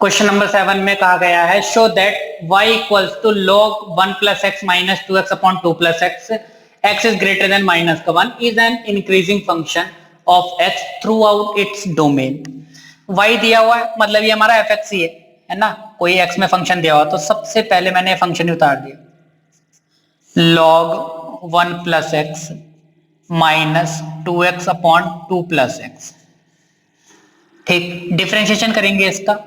Question number 7 में कहा गया है show that y equals to log 1 plus x minus 2x upon 2 plus x x is greater than minus का 1 is an increasing function of x throughout its domain. y दिया हुआ है मतलब ये हमारा fx ही है ना, कोई x में फंक्शन दिया हुआ तो सबसे पहले मैंने फंक्शन ही उतार दिया log 1 plus x minus 2x upon 2 plus x. ठीक, डिफरेंशिएशन करेंगे इसका।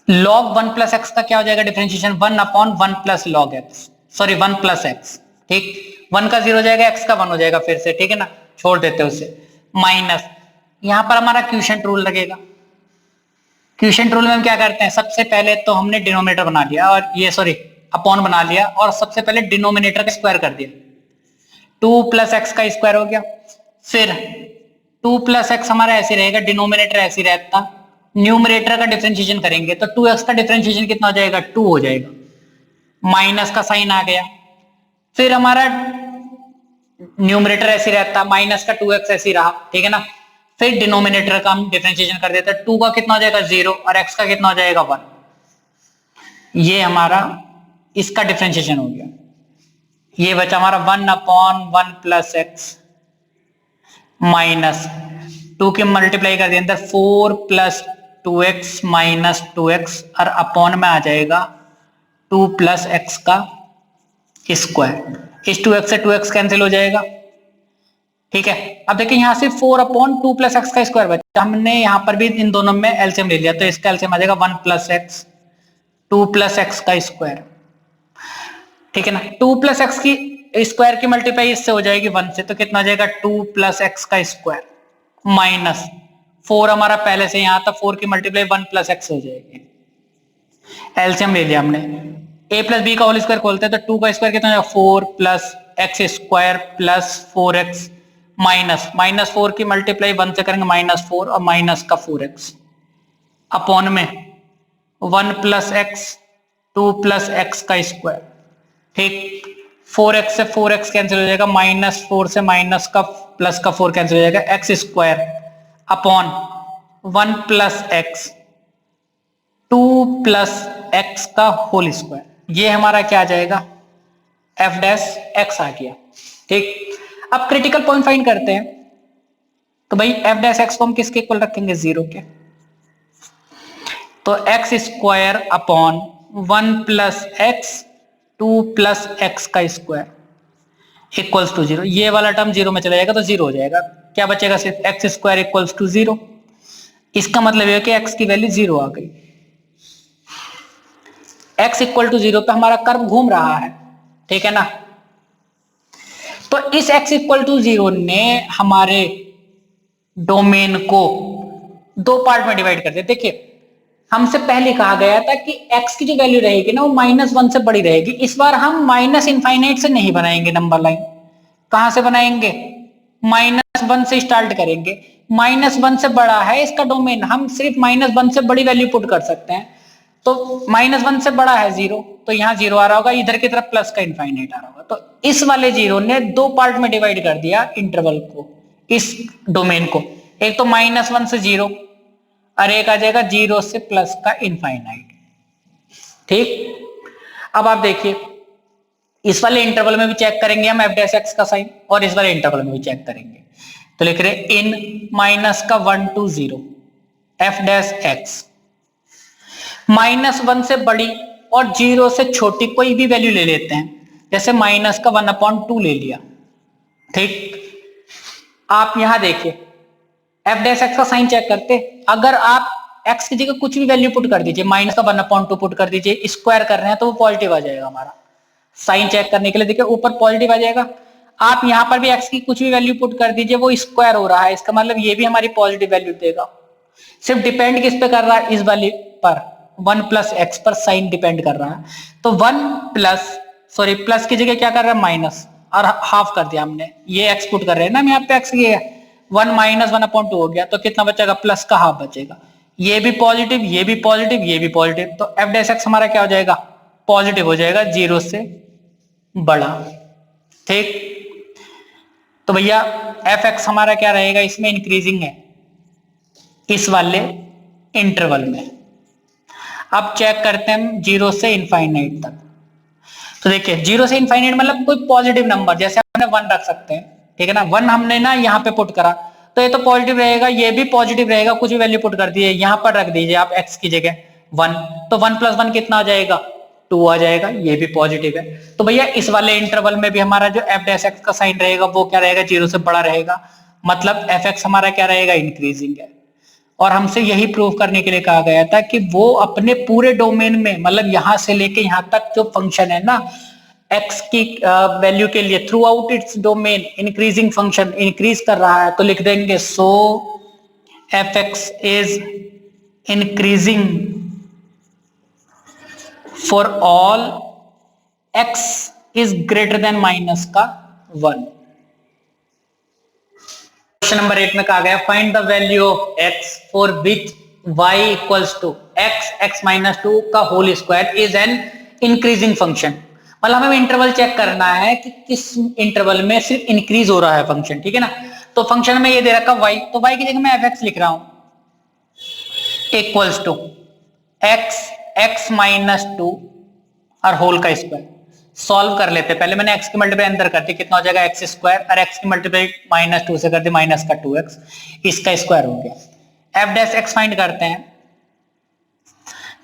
log 1 प्लस एक्स का क्या हो जाएगा differentiation 1 upon 1 plus log x, sorry 1 plus x. ठीक, 1 का 0 हो जाएगा, x का 1 हो जाएगा फिर से, ठीक है ना, छोड़ देते हैं उसे। माइनस यहां पर हमारा क्वोशिएंट रूल लगेगा। क्वोशिएंट रूल में हम क्या करते हैं, सबसे पहले तो हमने डिनोमिनेटर बना लिया और ये सॉरी अपॉन बना लिया और सबसे पहले डिनोमिनेटर का स्क्वायर कर दिया। 2 प्लस एक्स का स्क्वायर हो गया, फिर 2 प्लस एक्स हमारा ऐसे रहेगा, डिनोमिनेटर ऐसे रहता, न्यूमरेटर का डिफरेंशिएशन करेंगे तो 2x का डिफरेंशिएशन कितना हो जाएगा 2 हो जाएगा, माइनस का साइन आ गया, फिर हमारा न्यूमरेटर ऐसे रहता, माइनस का 2x ऐसे रहा, ठीक है ना, फिर डिनोमिनेटर का हम डिफरेंशिएशन कर देते हैं, 2 का कितना हो जाएगा 0 और x का कितना हो जाएगा 1। ये हमारा इसका डिफरेंशिएशन हो गया। ये बचा हमारा 1 अपॉन 1 प्लस एक्स माइनस 2 की मल्टीप्लाई कर दिया अंदर 4 प्लस 2x माइनस 2x और अपॉन में आ जाएगा 2 प्लस एक्स का स्क्वायर। इस 2x से 2x कैंसिल हो जाएगा, ठीक है। अब देखिए यहां से 4 अपॉन 2 प्लस एक्स का स्क्वायर बचा, हमने यहां पर भी इन दोनों में एलसीएम ले लिया तो इसका एलसीएम आ जाएगा 1 प्लस एक्स 2 प्लस एक्स का स्क्वायर, ठीक है ना। 2 प्लस एक्स की स्क्वायर की मल्टीप्लाई इससे हो जाएगी 1 से, तो कितना हो जाएगा 2 प्लस एक्स का स्क्वायर माइनस 4 हमारा पहले से यहां था, 4 की मल्टीप्लाई 1 प्लस एक्स हो जाएगी। एलसीएम ले लिया हमने, a प्लस बी का होल स्क्वायर खोलते हैं तो 2 का स्क्वायर कितना हो जाएगा 4 plus x square plus 4x minus minus 4 की मल्टीप्लाई 1 से करेंगे -4 और माइनस का 4x अपॉन में 1 प्लस एक्स 2 प्लस एक्स का स्क्वायर, ठीक। 4x से 4x कैंसिल हो जाएगा, -4 से माइनस का प्लस का 4 कैंसिल हो जाएगा, x square upon 1 plus x 2 plus x का होल स्क्वायर। ये हमारा क्या आ जाएगा f डैश x आ गया, ठीक। अब क्रिटिकल पॉइंट फाइंड करते हैं तो भाई f डैश x को हम किसके इक्वल रखेंगे 0 के, तो x square upon 1 plus x 2 plus x का स्क्वायर इक्वल्स टू 0। ये वाला टर्म 0 में चला जाएगा तो 0 हो जाएगा, क्या बचेगा सिर्फ एक्स स्क्वायर इक्वल्स टू 0। इसका मतलब है कि x की वैल्यू 0 आ गई। x इक्वल टू 0 पे हमारा कर्व घूम रहा है, ठीक है ना, तो इस x इक्वल टू 0 ने हमारे डोमेन को दो पार्ट में डिवाइड कर दिया। देखिए हमसे पहले कहा गया था कि x की जो वैल्यू रहेगी ना वो -1 से बड़ी रहेगी, इस बार हम माइनस इनफाइनाइट से नहीं बनाएंगे नंबर लाइन, कहां से बनाएंगे -1 से स्टार्ट करेंगे। -1 से बड़ा है इसका डोमेन, हम सिर्फ -1 से बड़ी वैल्यू पुट कर सकते हैं, तो -1 से बड़ा है 0 तो यहाँ 0 आ रहा होगा, इधर की तरफ प्लस का इनफाइनाइट आ रहा होगा, तो इस वाले 0 ने दो पार्ट में डिवाइड कर दिया इंटरवल को, इस डोमेन को, एक तो -1 से 0 और एक आ जाएगा 0 से प्लस का इनफाइनाइट, ठीक। अब आप देखिए इस वाले इंटरवल में भी चेक करेंगे हम f डैश x का साइन और इस वाले इंटरवल में भी चेक करेंगे, तो लिख रहे इन माइनस का 1 to 0 f डैश x -1 से बड़ी और 0 से छोटी कोई भी वैल्यू ले लेते हैं, जैसे माइनस का 1/2 ले लिया, ठीक। आप यहां देखिए f डैश x का साइन चेक करते, अगर आप x की जगह कुछ भी वैल्यू पुट कर दीजिए, माइनस का 1/2 पुट कर दीजिए, स्क्वायर कर रहे हैं तो वो पॉजिटिव आ जाएगा हमारा। साइन चेक करने के लिए देखिए ऊपर पॉजिटिव आ जाएगा, आप यहां पर भी x की कुछ भी वैल्यू पुट कर दीजिए वो स्क्वायर हो रहा है, इसका मतलब ये भी हमारी पॉजिटिव वैल्यू देगा। सिर्फ डिपेंड किस पे कर रहा है, इस वाली पर 1 प्लस एक्स पर साइन डिपेंड कर रहा है, तो 1 प्लस सॉरी प्लस की जगह क्या कर रहा है माइनस और हाफ कर दिया हमने, ये एक्स पुट कर रहे हैं ना हम यहाँ पे, एक्स ये 1 - 1/2 हो गया तो कितना बचेगा प्लस का हाफ बचेगा, ये भी पॉजिटिव ये भी पॉजिटिव ये भी पॉजिटिव, तो f डैश x हमारा क्या हो जाएगा पॉजिटिव हो जाएगा 0 से बड़ा, ठीक। तो भैया fx हमारा क्या रहेगा इसमें इंक्रीजिंग है इस वाले इंटरवल में, अब चेक करते हैं हम 0 से इनफाइनाइट तक। तो देखिए 0 से इनफाइनाइट मतलब कोई पॉजिटिव नंबर, जैसे हमने 1 रख सकते हैं, ठीक है ना। 1 हमने ना यहाँ पे पुट करा तो ये तो पॉजिटिव रहेगा, ये भी पॉजिटिव रहेगा, कुछ भी वैल्यू पुट कर दिए, यहाँ पर रख दीजिए आप x की जगह 1, तो 1 + 1 कितना आ जाएगा, 2 आ जाएगा, ये भी पॉजिटिव है। तो भैया इस वाले इंटरवल में भी हमारा जो f डैश x का साइन रहेगा वो क्या रहेगा, 0 से बड़ा रहेगा, मतलब fx हमारा क्या रहेगा, इंक्रीजिंग है। और हमसे यही प्रूव करने के लिए कहा गया था कि वो अपने पूरे डोमेन में, मतलब यहां से लेके यहां तक जो फंक्शन है ना x की वैल्यू के लिए, throughout its domain increasing function increase कर रहा है, तो लिख देंगे so fx is increasing for all x is greater than minus का 1। क्वेश्चन नंबर 8 में कहा गया find the value of x for which y equals to x minus 2 का whole square is an increasing function. मतलब हमें interval check करना है कि किस इंटरवल में सिर्फ इंक्रीज हो रहा है फंक्शन, ठीक है ना। तो फंक्शन में ये दे रखा y, तो y की जगह मैं fx लिख रहा हूं इक्वल्स टू x माइनस 2 और होल का स्क्वायर। सॉल्व कर लेते हैं, पहले मैंने x की मल्टीप्लाई अंदर कर दी, कितना हो जाएगा x स्क्वायर, और x की मल्टीप्लाई -2 से कर दी माइनस का 2x, इसका स्क्वायर हो गया। f डैश x फाइंड करते हैं।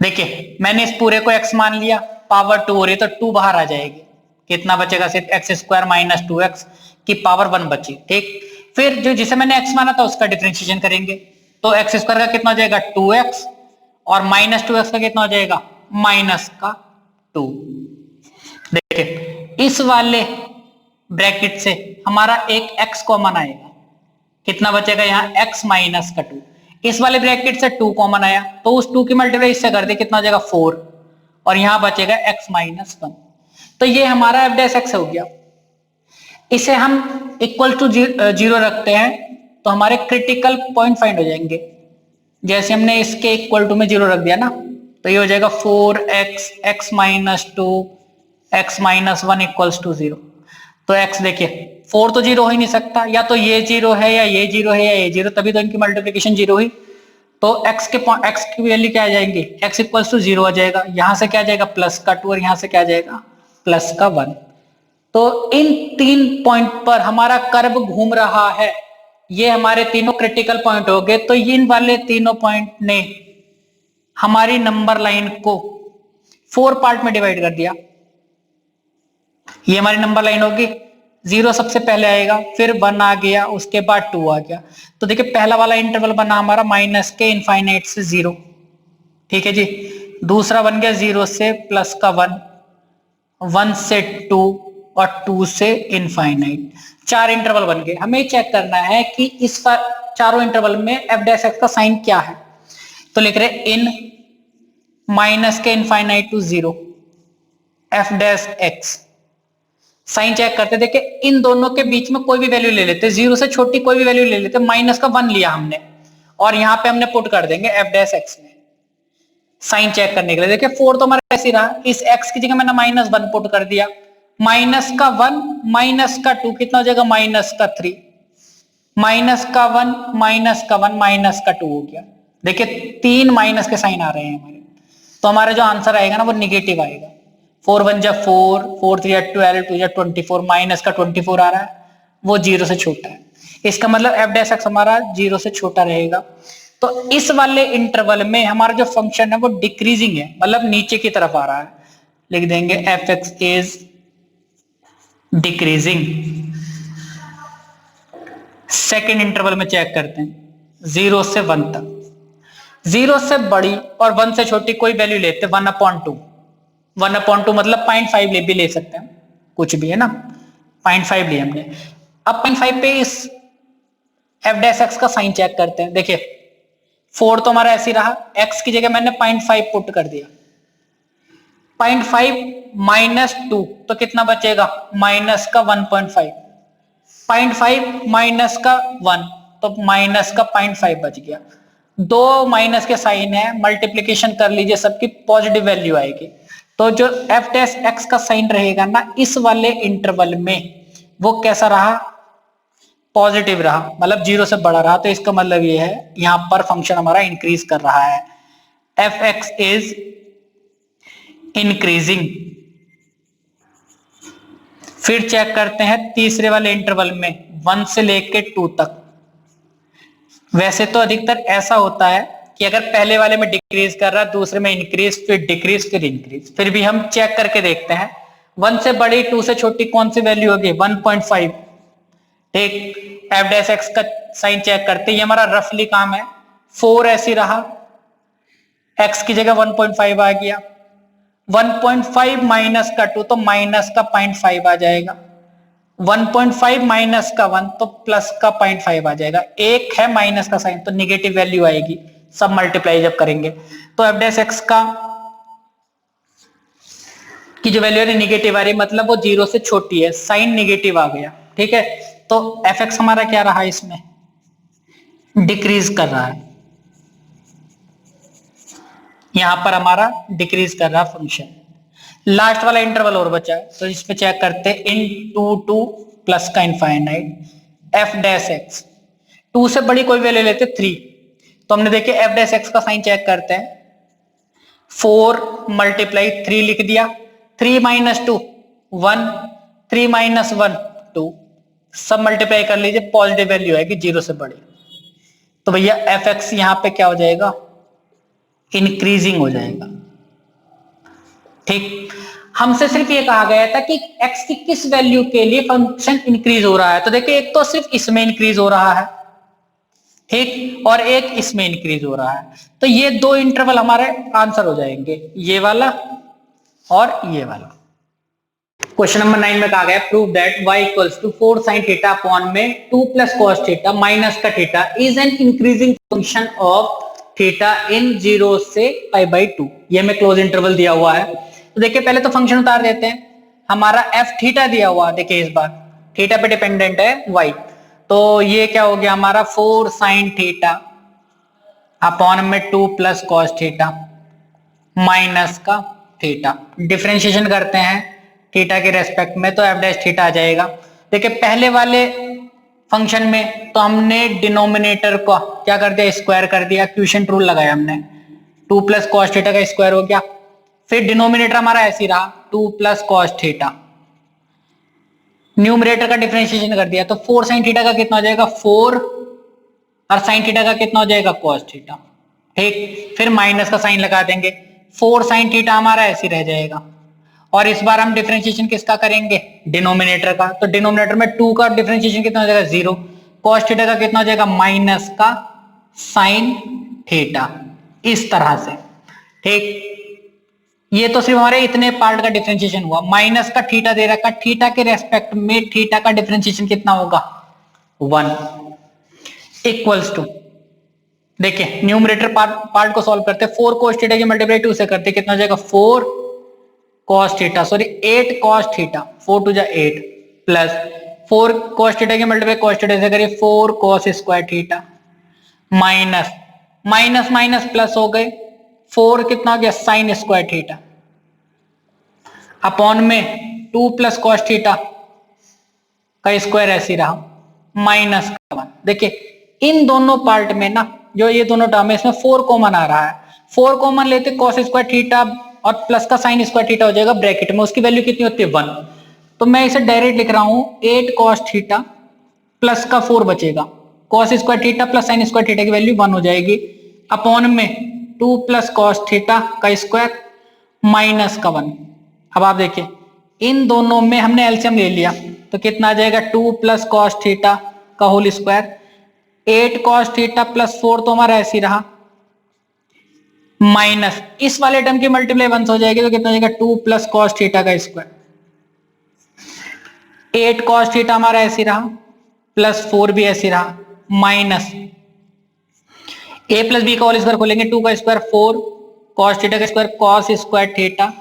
देखिए मैंने इस पूरे को x मान लिया, पावर 2 हो रही है तो 2 बाहर आ जाएगी, कितना बचेगा, सिर्फ x स्क्वायर माइनस 2x की पावर 1 बची, ठीक। फिर जो जिसे मैंने x माना था उसका डिफरेंशिएशन करेंगे, तो x स्क्वायर का कितना हो जाएगा 2x, और माइनस 2x का कितना हो जाएगा माइनस का 2। देखिए इस वाले ब्रैकेट से हमारा एक x कॉमन आएगा, कितना बचेगा यहाँ x माइनस का 2। इस वाले ब्रैकेट से 2 कॉमन आया तो उस 2 की मल्टीप्लाई इससे कर दे, कितना हो जाएगा 4, और यहां बचेगा x माइनस 1। तो ये हमारा f डैश x हो गया। इसे हम इक्वल टू 0 रखते हैं तो हमारे क्रिटिकल पॉइंट फाइंड हो जाएंगे। जैसे हमने इसके इक्वल टू में 0 रख दिया ना, तो ये हो जाएगा 4x x minus 2 x minus 1 equals to 0। तो x देखिए 4 तो 0 हो ही नहीं सकता, या तो ये 0 है या ये 0 है या ये 0, तभी तो इनकी मल्टीप्लिकेशन 0 हुई। तो x की वैल्यू क्या आ जाएंगी, x इक्वल्स टू 0 आ जाएगा, यहां से क्या आ जाएगा प्लस का 2 और यहां से क्या आ जाएगा प्लस का 1। तो इन 3 पॉइंट पर हमारा कर्व घूम रहा है, ये हमारे तीनों क्रिटिकल पॉइंट हो गए। तो इन वाले तीनों पॉइंट ने हमारी नंबर लाइन को 4 पार्ट में डिवाइड कर दिया। ये हमारी नंबर लाइन होगी, 0 सबसे पहले आएगा, फिर 1 आ गया, उसके बाद 2 आ गया। तो देखिए पहला वाला इंटरवल बना हमारा माइनस के इनफाइनाइट से 0, ठीक है जी। दूसरा बन गया 0 से प्लस का 1, 1 से 2 और 2 से इनफाइनाइट। 4 इंटरवल बन गए। हमें चेक करना है कि इस चारों इंटरवल में एफ डैश एक्स का साइन क्या है। तो लिख रहे इन माइनस के infinite to 0 F dash X. Sign check करते, देखिए इन दोनों के बीच में कोई भी वैल्यू ले लेते, 0 से छोटी कोई भी वैल्यू ले लेते, माइनस का 1 लिया हमने, और यहां पे हमने पुट कर देंगे एफ डैश एक्स में साइन चेक करने के लिए। देखिए 4 तो हमारा ऐसे ही रहा, इस x की जगह मैंने -1 पुट कर दिया, माइनस का 1 माइनस का 2 कितना हो जाएगा माइनस का 3, माइनस का 1 माइनस का 1 माइनस का 2 हो गया। देखिए 3 माइनस के साइन आ रहे हैं हमारे, तो हमारा जो आंसर आएगा ना वो निगेटिव आएगा। 4 1 जा 4, 4 3 जा 12, 2 जा 24, माइनस का 24 आ रहा है, वो 0 से छोटा है। इसका मतलब एफ डैश एक्स हमारा 0 से छोटा रहेगा। तो इस वाले इंटरवल में हमारा जो फंक्शन है वो डिक्रीजिंग है, मतलब नीचे की तरफ आ रहा है। लिख देंगे F X is decreasing. Second interval में चेक करते हैं 0 से 1 तक। 0 से बड़ी और 1 से छोटी कोई वैल्यू लेते 1/2, 1/2 मतलब 0.5 भी ले सकते हैं, कुछ भी है ना, 0.5 लिया हमने। अब 0.5 पे इस एफ डैश एक्स का साइन चेक करते हैं। देखिए 4 तो हमारा ऐसे ही रहा, x की जगह मैंने 0.5 पुट कर दिया, 0.5 माइनस 2 तो कितना बचेगा माइनस का 1.5, 0.5 माइनस का 1 तो माइनस का 0.5 बच गया। दो माइनस के साइन है, मल्टीप्लीकेशन कर लीजिए, सबकी पॉजिटिव वैल्यू आएगी। तो जो एफ डैश एक्स का साइन रहेगा ना इस वाले इंटरवल में वो कैसा रहा, पॉजिटिव रहा, मतलब 0 से बड़ा रहा। तो इसका मतलब ये है यहां पर फंक्शन हमारा इंक्रीज कर रहा है, एफ एक्स इज इंक्रीजिंग। फिर चेक करते हैं तीसरे वाले इंटरवल में 1 से लेके 2 तक। वैसे तो अधिकतर ऐसा होता है कि अगर पहले वाले में डिक्रीज कर रहा है, दूसरे में इंक्रीज, फिर डिक्रीज, फिर इंक्रीज। फिर भी हम चेक करके देखते हैं 1 से बड़ी 2 से छोटी कौन सी वैल्यू होगी, 1.5। ठीक, एफ डैश एक्स का साइन चेक करते हैं, ये हमारा रफली काम है। 4 ऐसी रहा, एक्स की जगह 1.5 आ गया, 1.5 माइनस का 2 तो माइनस का 0.5 आ जाएगा, 1.5 माइनस का 1 तो प्लस का 0.5 आ जाएगा। एक है माइनस का साइन तो निगेटिव वैल्यू आएगी, सब मल्टीप्लाई जब करेंगे तो एफ डैश एक्स का की जो वैल्यू है निगेटिव आ रही, मतलब वो 0 से छोटी है, साइन निगेटिव आ गया। ठीक है, तो एफ एक्स हमारा क्या रहा, इसमें डिक्रीज कर रहा है, यहां पर हमारा डिक्रीज कर रहा फंक्शन। लास्ट वाला इंटरवल और बचा है तो इस पे चेक करते हैं इन टू प्लस का इनफाइनाइट एफ डैश एक्स। 2 से बड़ी कोई वैल्यू लेते 3, तो हमने देखे एफ डैश एक्स का साइन चेक करते हैं, 4 मल्टीप्लाई 3 लिख दिया, 3 माइनस 2 1, 3 माइनस 1 2, सब मल्टीप्लाई कर लीजिए, पॉजिटिव वैल्यू है कि 0 से बड़ी, तो भैया एफ एक्स यहां पे क्या हो जाएगा, इंक्रीजिंग हो जाएगा। ठीक, हमसे सिर्फ ये कहा गया था कि x की किस वैल्यू के लिए फंक्शन इंक्रीज हो रहा है, तो देखिए एक तो सिर्फ इसमें इंक्रीज हो रहा है, ठीक, और एक इसमें इंक्रीज हो रहा है, तो ये 2 इंटरवल हमारे आंसर हो जाएंगे, ये वाला और ये वाला। क्वेश्चन नंबर 9 में कहा गया prove that y equals to 4 sin theta upon में 2 प्लस cos थीटा माइनस का theta is an increasing function of theta in 0 से π/2। ये हमें क्लोज इंटरवल दिया हुआ है, तो देखिए पहले तो फंक्शन उतार देते हैं। हमारा f थीटा दिया हुआ, देखिए इस बार थीटा पे डिपेंडेंट है y, तो ये क्या हो गया हमारा 4 sin थीटा अपॉन में 2 प्लस cos थीटा माइनस का थीटा। डिफरेंशिएशन करते हैं थीटा के रेस्पेक्ट में तो एफ डैश थीटा आ जाएगा। देखिए पहले वाले फंक्शन में तो हमने डिनोमिनेटर को क्या कर दिया, स्क्वायर कर दिया, क्वोशिएंट रूल लगाया हमने, 2 प्लस cos थीटा का स्क्वायर हो गया। फिर डिनोमिनेटर हमारा ऐसे ही रहा 2 प्लस cos थीटा, न्यूमरेटर का डिफरेंशिएशन कर दिया तो 4 sin थीटा का कितना हो जाएगा 4, और sin थीटा का कितना हो जाएगा cos थीटा। ठीक, फिर माइनस का साइन लगा देंगे, 4 sin थीटा हमारा ऐसे रह जाएगा, और इस बार हम डिफरेंशिएशन किसका करेंगे, डिनोमिनेटर का, तो डिनोमिनेटर में 2 का डिफरेंशिएशन कितना हो जाएगा 0, cos थीटा का कितना हो जाएगा माइनस का sin थीटा, इस तरह से। ठीक, ये तो सिर्फ हमारे इतने पार्ट का डिफरेंशिएशन हुआ। माइनस का थीटा दे रखा, थीटा के रेस्पेक्ट में थीटा का डिफरेंशिएशन कितना होगा 1 इक्वल्स टू, देखिए न्यूमरेटर पार्ट को सॉल्व करते हैं, 4 cos थीटा की मल्टीप्लाई 2 से करते कितना हो जाएगा 4 cos theta, sorry 8 cos theta, 4 2 जा 8 प्लस 4 cos थीटा की मल्टीप्लाई cos थीटा से करिए 4 cos square theta minus minus minus plus हो गए, 4 कितना हो गया sin स्क्वायर थीटा अपॉन में 2 प्लस cos थीटा का स्क्वायर ऐसे रहा माइनस का 1। देखिए इन दोनों पार्ट में ना जो ये दोनों टर्म है इसमें 4 कॉमन आ रहा है, 4 कॉमन लेते cos स्क्वायर थीटा और प्लस का sin स्क्वायर थीटा हो जाएगा ब्रैकेट में, उसकी वैल्यू कितनी होती है 1, तो मैं इसे डायरेक्ट लिख रहा हूं 8 cos थीटा प्लस का 4 बचेगा, cos square theta plus sin square theta की वैल्यू 1 हो जाएगी, अपॉन में 2 प्लस cos थीटा का स्क्वायर माइनस का 1। अब आप देखिए इन दोनों में हमने एलसीएम ले लिया तो कितना आ जाएगा 2 प्लस cos थीटा का whole square, 8 cos theta plus 4 तो हमारा ऐसे ही रहा, माइनस इस वाले टर्म की मल्टीप्लाई 1 हो जाएगी तो कितना हो जाएगा 2 प्लस cos थीटा का स्क्वायर, 8 cos थीटा हमारा ऐसे रहा प्लस 4 भी ऐसे रहा माइनस a प्लस बी का होल स्क्वायर खोलेंगे 2 का स्क्वायर 4 cos थीटा का square cos square theta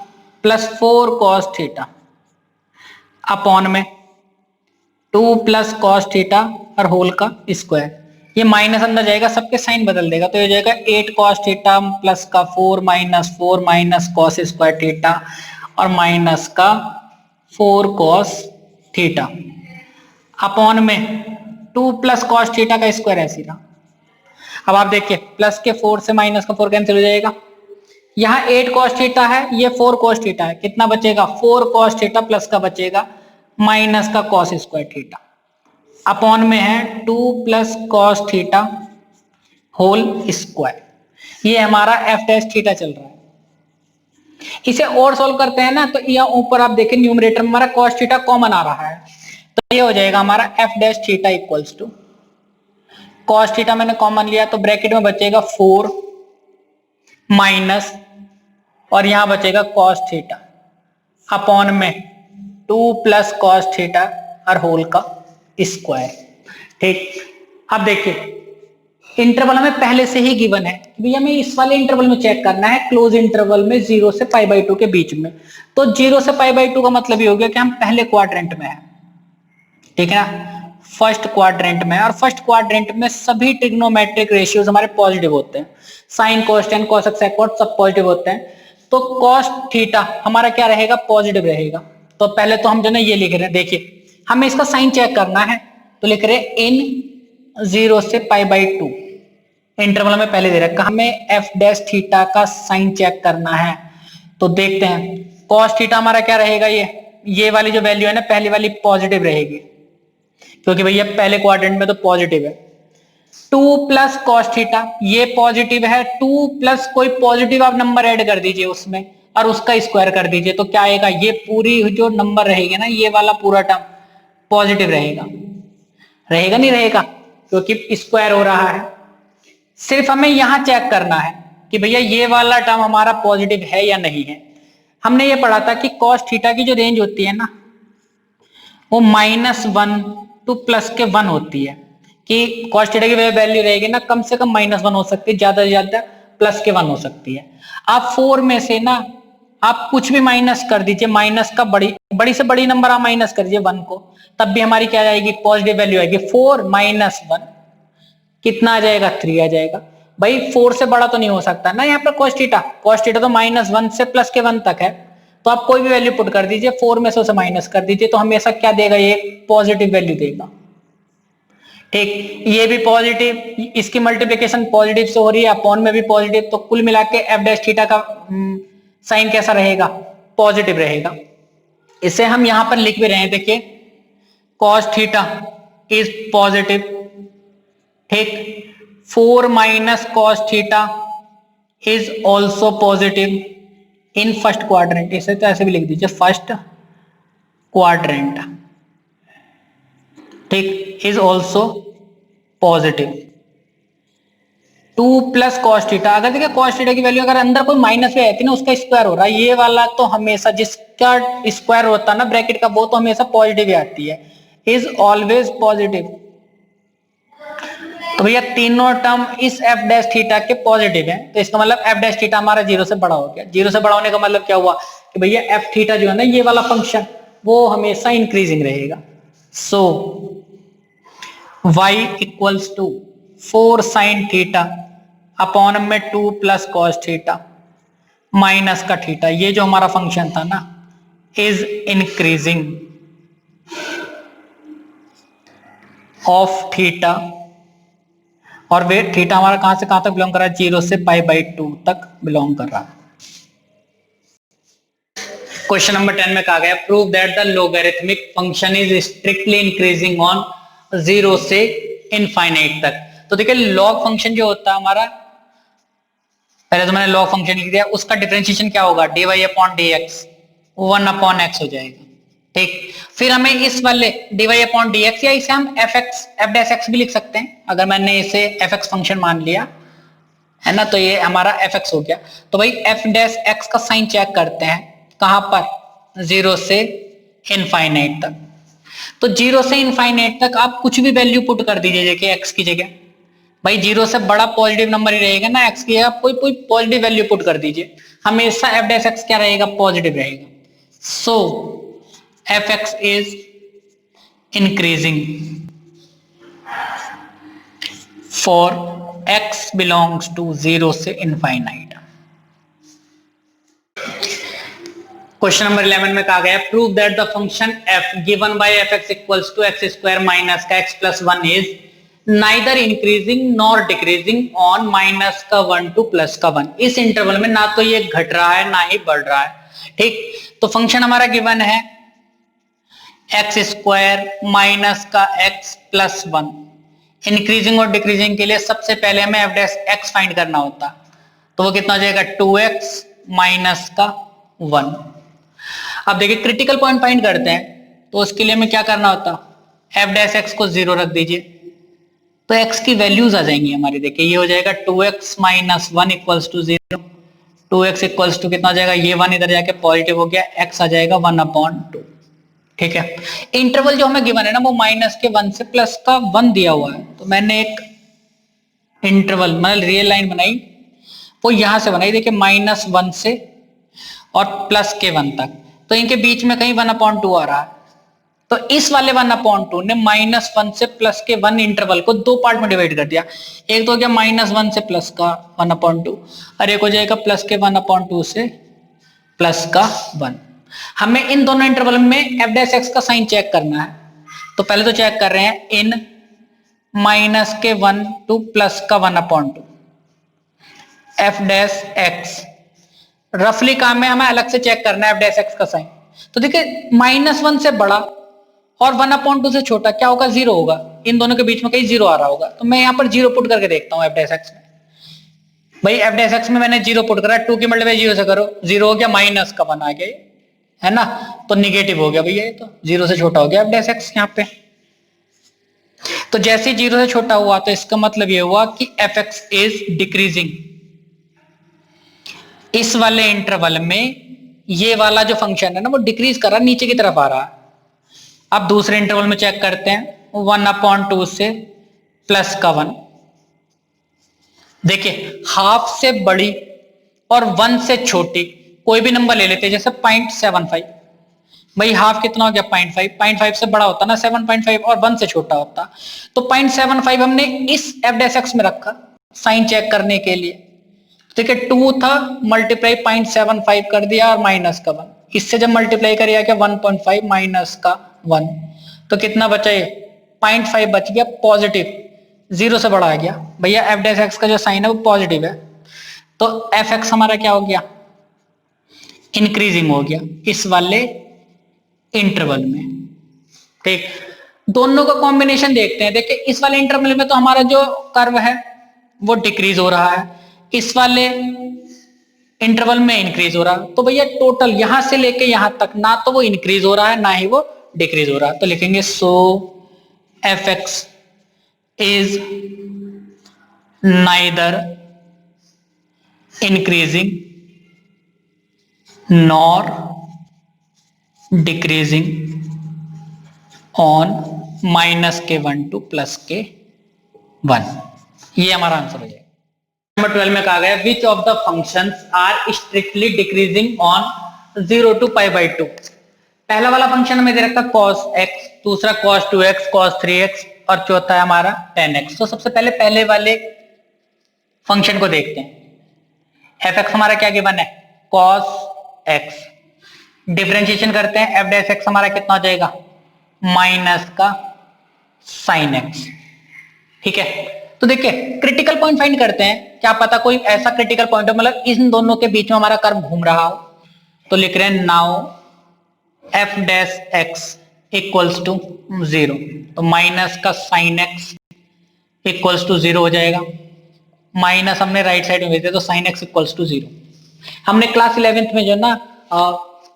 plus 4 cos theta upon में 2 प्लस cos थीटा और होल का स्क्वायर, ये माइनस अंदर जाएगा सबके साइन बदल देगा तो ये जाएगा 8 cos थीटा प्लस का 4 माइनस cos स्क्वायर थीटा और माइनस का 4 cos थीटा अपॉन में 2 प्लस cos थीटा का स्क्वायर ऐसे रहा। अब आप देखिए प्लस के 4 से माइनस का 4 कैंसिल हो जाएगा, यहाँ 8 cos थीटा है, ये 4 cos थीटा है, कितना बचेगा 4 cos थीटा प्लस का बचेगा माइनस का cos स्क्वायर थीटा, अपॉन में है 2 plus cos theta whole square. ये हमारा f डैश थीटा चल रहा है। इसे और सॉल्व करते हैं ना, तो यहाँ ऊपर आप देखें न्यूमरेटर में हमारा cos थीटा कॉमन आ रहा है, तो ये हो जाएगा हमारा f dash theta equals to cos theta मैंने कॉमन लिया तो ब्रैकेट में बचेगा 4 माइनस और यहां बचेगा cos थीटा अपॉन में 2 प्लस cos थीटा और होल का स्क्वायर। ठीक, अब देखिए इंटरवल हमें पहले से ही गिवन है कि भैया हमें इस वाले इंटरवल में चेक करना है, क्लोज इंटरवल में 0 से π/2 के बीच में। तो 0 से π/2 का मतलब ये हो गया कि हम पहले क्वाड्रेंट में है, ठीक है ना, फर्स्ट क्वाड्रेंट में। और फर्स्ट क्वाड्रेंट में सभी ट्रिग्नोमेट्रिक रेशियोज हमारे पॉजिटिव होते हैं, साइन कोसेक्स कॉस सेकॉट सब पॉजिटिव होते हैं। तो cos थीटा हमारा क्या रहेगा, पॉजिटिव रहेगा। तो पहले तो हम जो ना ये लिख रहे हैं, देखिए हमें इसका साइन चेक करना है, तो लिख रहे हैं इन 0 से π/2 इंटरवल में पहले दे रखा, हमें f डैश थीटा का साइन चेक करना है। तो देखते हैं cos थीटा हमारा क्या रहेगा, ये वाली जो वैल्यू है ना पहली वाली पॉजिटिव रहेगी, क्योंकि भैया पहले क्वाड्रेंट में तो पॉजिटिव है। 2 प्लस cos थीटा ये पॉजिटिव है, 2 प्लस कोई पॉजिटिव आप नंबर ऐड कर दीजिए उसमें और उसका स्क्वायर कर दीजिए, तो क्या आएगा, ये पूरी जो नंबर रहेगी ना ये वाला पूरा टर्म पॉजिटिव रहेगा, रहेगा नहीं रहेगा, क्योंकि स्क्वायर हो रहा है। सिर्फ हमें यहां चेक करना है कि भैया ये वाला टर्म हमारा पॉजिटिव है या नहीं है। हमने ये पढ़ा था कि cos थीटा की जो रेंज होती है ना वो -1 टू +1 होती है, कि cos थीटा की वैल्यू रहेगी ना कम से कम -1 हो सकती है, ज्यादा से ज्यादा +1 हो सकती है। आप 4 में से ना आप कुछ भी माइनस कर दीजिए, माइनस का बड़ी से बड़ी नंबर आप माइनस कर दीजिए 1 को, तब भी हमारी क्या आएगी, पॉजिटिव वैल्यू आएगी। 4 - 1 कितना आ जाएगा, 3 आ जाएगा। भाई 4 से बड़ा तो नहीं हो सकता ना यहाँ पर cos थीटा तो -1 से +1 तक है, तो आप कोई भी वैल्यू पुट कर दीजिए, 4 में से उसे माइनस कर दीजिए, तो हमेशा क्या देगा, ये पॉजिटिव वैल्यू देगा। ठीक, ये भी पॉजिटिव, इसकी मल्टीप्लिकेशन पॉजिटिव से हो रही है, अपॉन में भी पॉजिटिव, तो कुल मिला के f डैश थीटा का साइन कैसा रहेगा, पॉजिटिव रहेगा। इसे हम यहां पर लिख भी रहे हैं, देखिए cos थीटा इज पॉजिटिव, ठीक, 4 minus cos theta is also positive in first quadrant, इसे तो ऐसे भी लिख दीजिए फर्स्ट क्वाड्रेंट, ठीक, is also positive. 2 plus cos theta, अगर देखिए cos थीटा की वैल्यू अगर अंदर कोई माइनस भी आती है ना उसका स्क्वायर हो रहा है, ये वाला तो हमेशा जिसका स्क्वायर होता है ना ब्रैकेट का वो तो हमेशा पॉजिटिव ही आती है, इज ऑलवेज पॉजिटिव। तो भैया तीनों टर्म इस f डैश थीटा के पॉजिटिव है, तो इसका मतलब f डैश थीटा हमारा 0 से बड़ा हो गया। 0 से बड़ा होने का मतलब क्या हुआ कि भैया f थीटा जो है ना ये वाला फंक्शन वो हमेशा इंक्रीजिंग रहेगा। So y equals to 4 sine theta upon में 2 प्लस cos थीटा माइनस का थीटा, ये जो हमारा फंक्शन था ना इज इंक्रीजिंग ऑफ थीटा, और वे थीटा हमारा कहां से कहां तक बिलोंग कर रहा है, 0 से π/2 तक बिलोंग कर रहा है। क्वेश्चन नंबर 10 में कहा गया prove that the logarithmic function is strictly increasing on 0 से इनफाइनाइट तक। तो देखिए लॉग फंक्शन जो होता है हमारा, पहले तो मैंने लॉग फंक्शन लिख दिया, उसका डिफरेंशिएशन क्या होगा, dy/dx 1/x हो जाएगा, ठीक। फिर हमें इस वाले dy/dx या इसे हम f'(x) भी लिख सकते हैं, अगर मैंने इसे fx फंक्शन मान लिया है ना, तो ये हमारा fx हो गया। तो भाई f'(x) का साइन चेक करते हैं, कहां पर, 0 से इनफाइनाइट तक। तो 0 से इनफाइनाइट तक आप कुछ भी वैल्यू पुट कर दीजिए, देखिए x की जगह, भाई 0 से बड़ा पॉजिटिव नंबर ही रहेगा ना, x की जगह कोई कोई पॉजिटिव वैल्यू पुट कर दीजिए, हमेशा f'(x) क्या रहेगा, पॉजिटिव रहेगा। सो fx is increasing for x belongs to 0 से infinite। क्वेश्चन नंबर 11 में कहा गया prove that the function f given by fx equals to x square minus का x plus 1 is neither increasing nor decreasing on minus का 1 two plus का 1। इस interval में ना तो ये घट रहा है ना ही बढ़ रहा है। ठीक, तो फंक्शन हमारा गिवन है एक्स स्क्वायर माइनस का एक्स प्लस 1। इंक्रीजिंग और डिक्रीजिंग के लिए सबसे पहले हमें एफ डैश एक्स फाइंड करना होता, तो वो कितना हो जाएगा 2x माइनस का 1। अब देखिए क्रिटिकल पॉइंट फाइंड करते हैं, तो उसके लिए हमें क्या करना होता, एफ डैश एक्स को 0 रख दीजिए, तो x की वैल्यूज आ जाएंगी हमारी। देखिए ये हो जाएगा 2x minus 1 equals to 0। 2x equals to कितना हो जाएगा, ये 1 इधर जाके पॉजिटिव हो गया, x आ जाएगा 1/2। ठीक है, इंटरवल जो हमें गिवन है ना वो माइनस के 1 से प्लस का 1 दिया हुआ है, तो मैंने एक इंटरवल मतलब रियल लाइन बनाई, वो यहां से बनाई। देखिए -1 से और प्लस के 1 तक, तो इनके बीच में कहीं 1/2 आ रहा है, तो इस वाले 1/2 ने -1 से प्लस के 1 इंटरवल को दो पार्ट में डिवाइड कर दिया। एक तो हो गया -1 से प्लस का 1/2 और एक हो जाएगा प्लस के 1/2 से प्लस का 1। हमें इन दोनों इंटरवल में एफ डैश एक्स का साइन चेक करना है, तो पहले तो चेक कर रहे हैं इन माइनस के 1 टू प्लस का 1/2 एफ डैश एक्स। रफली काम में हमें अलग से चेक करना है एफ डैश एक्स का साइन। तो देखिए -1 से बड़ा और 1/2 से छोटा क्या होगा, 0 होगा। इन दोनों के बीच में कहीं 0 आ रहा होगा, तो मैं यहाँ पर 0 पुट करके देखता हूँ एफ डैश एक्स में। भाई एफ डैश एक्स में मैंने 0 पुट करा, 2 की मल्टीप्लाई 0 से करो, 0 हो गया, माइनस का 1 आ गया, है ना, तो निगेटिव हो गया भैया, ये तो 0 से छोटा हो गया एफ डैश एक्स यहाँ पे। तो जैसे ही 0 से छोटा हुआ तो इसका मतलब ये हुआ कि एफ एक्स इज डिक्रीजिंग। इस वाले इंटरवल में ये वाला जो फंक्शन है ना वो डिक्रीज कर रहा है, नीचे की तरफ आ रहा है। अब दूसरे इंटरवल में चेक करते हैं 1/2 से प्लस का 1। देखिए हाफ से बड़ी और 1 से छोटी कोई भी नंबर ले लेते हैं, जैसे 0.75। भाई हाफ कितना हो गया 0.5, 0.5 से बड़ा होता ना 7.5 और 1 से छोटा होता, तो 0.75 हमने इस एफ डैश एक्स में रखा साइन चेक करने के लिए। देखिए 2 था, मल्टीप्लाई 0.75 कर दिया और माइनस का 1, इससे जब मल्टीप्लाई करिए क्या 1.5 माइनस का 1, तो कितना बचा, ये 0.5 बच गया पॉजिटिव, 0 से बड़ा आ गया। भैया एफ डैश एक्स का जो साइन है वो पॉजिटिव है, तो एफ एक्स हमारा क्या हो गया, इंक्रीजिंग हो गया इस वाले इंटरवल में। ठीक, दोनों का कॉम्बिनेशन देखते हैं। देखिए इस वाले इंटरवल में तो हमारा जो कर्व है वो डिक्रीज हो रहा है, इस वाले इंटरवल में इंक्रीज हो रहा है, तो भैया टोटल यहां से लेके यहां तक ना तो वो इंक्रीज हो रहा है ना ही वो डिक्रीज हो रहा है, तो लिखेंगे so F X is neither increasing nor decreasing on minus के 1 टू प्लस के 1। ये हमारा आंसर हो जाएगा। नंबर 12 में कहा गया which of the functions are strictly decreasing on 0 to π/2। पहला वाला फंक्शन हमें दे रखा cos x, दूसरा cos 2x, cos 3x और चौथा है हमारा tan x। तो सबसे पहले वाले फंक्शन को देखते हैं। एफ एक्स हमारा क्या गिवन है, cos x। डिफरेंशिएशन करते हैं, एफ डैश एक्स हमारा कितना हो जाएगा, माइनस का sin x। ठीक है, तो देखिए क्रिटिकल पॉइंट फाइंड करते हैं, क्या पता कोई ऐसा क्रिटिकल पॉइंट हो मतलब इन दोनों के बीच में हमारा कर्व घूम रहा हो, तो लिख रहे हैं now F dash X equals to 0, तो माइनस का sin x इक्वल्स टू 0 हो जाएगा। माइनस हमने राइट साइड में भेजे तो sin x इक्वल्स टू 0। हमने क्लास 11th में जो ना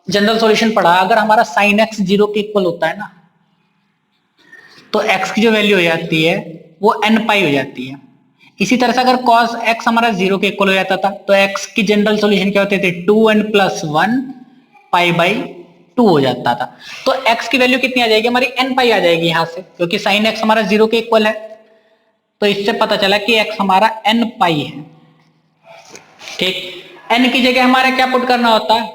जनरल सॉल्यूशन पढ़ा, अगर हमारा sin x 0 के इक्वल होता है ना तो x की जो वैल्यू हो जाती है वो n पाई हो जाती है। इसी तरह से अगर cos x हमारा 0 के इक्वल हो जाता था तो x की जनरल सॉल्यूशन क्या होते थे, 2n + 1 π/2 हो जाता था। तो x की वैल्यू कितनी आ जाएगी हमारी, n पाई आ जाएगी यहां से, क्योंकि sin x हमारा 0 के इक्वल है। तो इससे पता चला कि x हमारा n पाई है। ठीक, n की जगह हमारा क्या पुट करना होता है,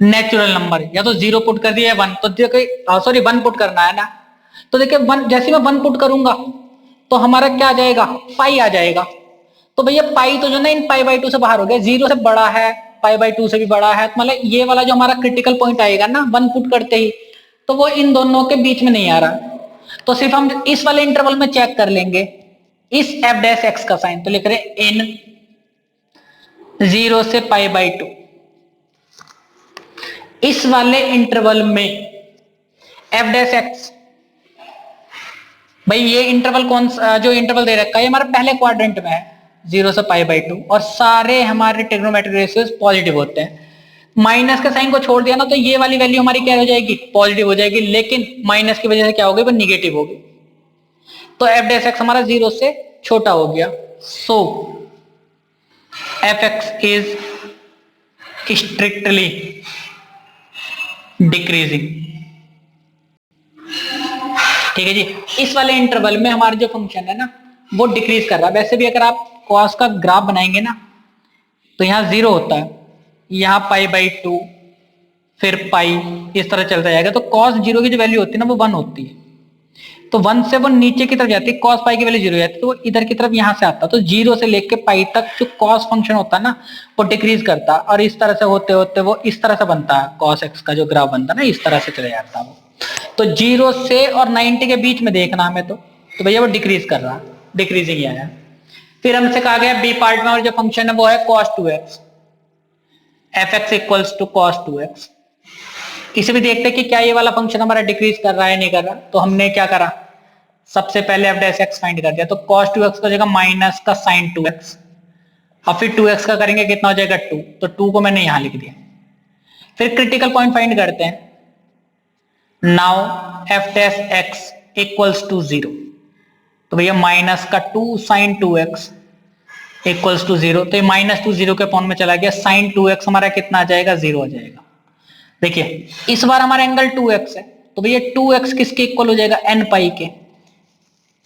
नेचुरल नंबर, या तो 0 पुट कर दिया 1, तो देखिए सॉरी 1 पुट करना है ना, तो देखिए 1 जैसे मैं 1 पुट करूंगा तो हमारा क्या आ जाएगा, पाई आ जाएगा। तो भैया पाई तो जो ना इन π/2 से बाहर हो गया, 0 से बड़ा है, π/2 से भी बड़ा है, मतलब ये वाला जो हमारा क्रिटिकल पॉइंट आएगा ना 1 पुट करते ही, तो वो इन दोनों के बीच में नहीं आ रहा। तो सिर्फ हम इस वाले इंटरवल में चेक कर लेंगे इस एफ डैश एक्स का साइन, तो लिख रहे इन 0 से पाई बाई 2। इस वाले इंटरवल में एफ डैश एक्स, भाई ये इंटरवल कौन सा, जो इंटरवल दे रखा है ये हमारे पहले क्वाड्रेंट में है 0 से पाई बाई 2, और सारे हमारे ट्रिग्नोमेट्रिक रेशियोज पॉजिटिव होते हैं। माइनस के साइन को छोड़ दिया ना तो ये वाली वैल्यू हमारी क्या हो जाएगी, पॉजिटिव हो जाएगी, लेकिन माइनस की वजह से क्या होगी, वो निगेटिव होगी। तो एफ डैश एक्स हमारा 0 से छोटा हो गया। So F X is strictly decreasing. ठीक है जी, इस वाले इंटरवल में हमारा जो फंक्शन है ना वो डिक्रीज कर रहा है। वैसे भी अगर आप कॉस का ग्राफ बनाएंगे ना तो यहाँ 0 होता है, यहाँ पाई बाई 2, फिर पाई, इस तरह चलता जाएगा। तो कॉस 0 की जो वैल्यू होती है ना वो 1 होती है, तो 1 से वो नीचे की तरफ जाती है, कॉस पाई की वैल्यू 0 जाती है, तो वो इधर की तरफ यहाँ से आता है। तो 0 से लेके पाई तक जो कॉस फंक्शन होता है ना वो डिक्रीज करता है, और इस तरह से होते होते वो इस तरह से बनता है, कॉस एक्स का जो ग्राफ बनता है ना इस तरह से चले जाता है वो। तो 0 से और 90 के बीच में देखना हमें, तो भैया वो डिक्रीज कर रहा है, डिक्रीजिंग ही आया। फिर हमसे कहा गया बी पार्ट में, और जो फंक्शन है वो है cos 2x, F X equals to cos 2x। इसे भी देखते हैं कि क्या ये वाला फंक्शन हमारा डिक्रीज कर रहा है नहीं कर रहा। तो हमने क्या करा, सबसे पहले एफ डैश एक्स फाइंड कर दिया, तो cos 2x का जगह माइनस का sin 2x, और फिर 2x का करेंगे कितना हो जाएगा 2, तो 2 को मैंने यहां लिख दिया। फिर क्रिटिकल पॉइंट फाइंड करते हैं। Now F dash X equals to 0, तो भैया माइनस का 2 sin 2x इक्वल्स टू 0, तो ये माइनस 2 0 के पॉइंट में चला गया, sin 2x हमारा कितना आ जाएगा, 0 हो जाएगा। देखिए इस बार हमारा एंगल 2x है, तो भैया 2x किसके इक्वल हो जाएगा, n पाई के।